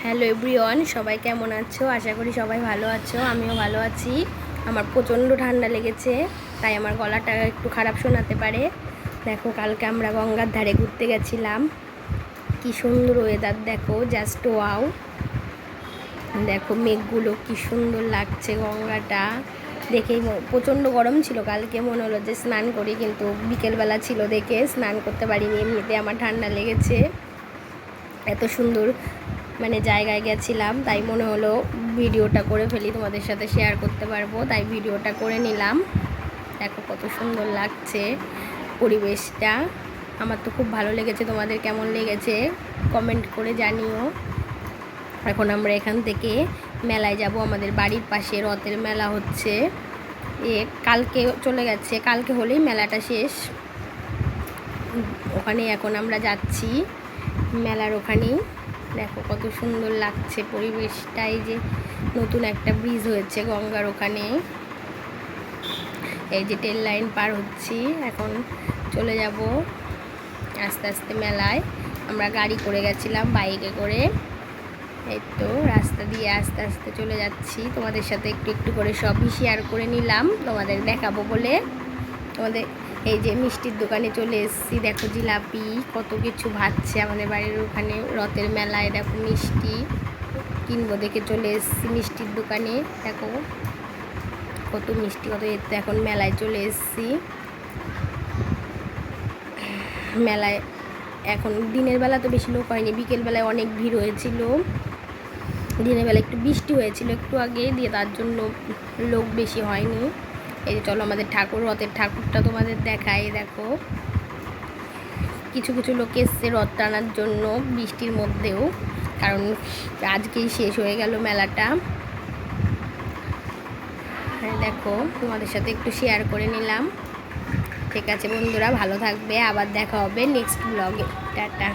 Hello everyone, সবাই কেমন আছো? আশা করি সবাই ভালো আছো। আমিও ভালো আছি। আমার প্রচণ্ড ঠান্ডা লেগেছে, তাই আমার গলাটা একটু খারাপ শোনাতে পারে। দেখো, কালকে আমরা গঙ্গার ধারে ঘুরতে গেছিলাম। কি সুন্দর ওয়েদার, দেখো জাস্ট ওয়াও। দেখো মেঘগুলো কি সুন্দর লাগছে, গঙ্গাটা দেখেই প্রচণ্ড গরম ছিল কালকে, মনে হলো যে স্নান করি, কিন্তু বিকেলবেলা ছিল দেখে স্নান করতে পারিনি। এমনিতে আমার ঠান্ডা লেগেছে। এত সুন্দর জায়গায় গেছিলাম, তাই মনে হলো ভিডিওটা করে ফেলি, তোমাদের সাথে শেয়ার করতে পারবো, তাই ভিডিওটা করে নিলাম। দেখো কত সুন্দর লাগছে পরিবেশটা। আমার তো খুব ভালো লেগেছে। তোমাদের কেমন লেগেছে কমেন্ট করে জানিও। এখন আমরা এখান থেকে মেলায় যাব। আমাদের বাড়ির পাশে রথের মেলা হচ্ছে। কালকে চলে গেছে, কালকে হলেই মেলাটা শেষ। ওখানে এখন আমরা যাচ্ছি মেলার ওখানেই। দেখো কত সুন্দর লাগছে পরিবেশটা। এই যে নতুন একটা ব্রিজ হয়েছে গঙ্গার ওখানে, এই যে ট্রেন লাইন পার হচ্ছি। এখন চলে যাব আস্তে আস্তে মেলায়। আমরা গাড়ি করে গেছিলাম, বাইকে করে। এই তো রাস্তা দিয়ে আস্তে আস্তে চলে যাচ্ছি। তোমাদের সাথে একটু একটু করে সবই শেয়ার করে নিলাম, তোমাদের দেখাবো বলে। তোমাদের এই যে মিষ্টির দোকানে চলে এসেছি। দেখো জিলাপি কত কিছু ভাজছে আমাদের বাড়ির ওখানে রথের মেলায়। দেখো মিষ্টি কিনবো দেখে চলে এসেছি মিষ্টির দোকানে। দেখো কত মিষ্টি, কত এতে। এখন মেলায় চলে এসেছি। মেলায় এখন দিনের বেলা তো বেশি লোক হয়নি, বিকেলবেলায় অনেক ভিড় হয়েছিল। দিনের বেলা একটু বৃষ্টি হয়েছিল একটু আগে, দিয়ে তার জন্য লোক বেশি হয়নি। এই যে চলো আমাদের ঠাকুর, রথের ঠাকুরটা তোমাদের দেখাই। দেখো কিছু কিছু লোক এসছে রথ টানার জন্য বৃষ্টির মধ্যেও, কারণ আজকেই শেষ হয়ে গেল মেলাটা। দেখো তোমাদের সাথে একটু শেয়ার করে নিলাম। ঠিক আছে বন্ধুরা, ভালো থাকবে, আবার দেখা হবে নেক্সট ব্লগে। টাটা।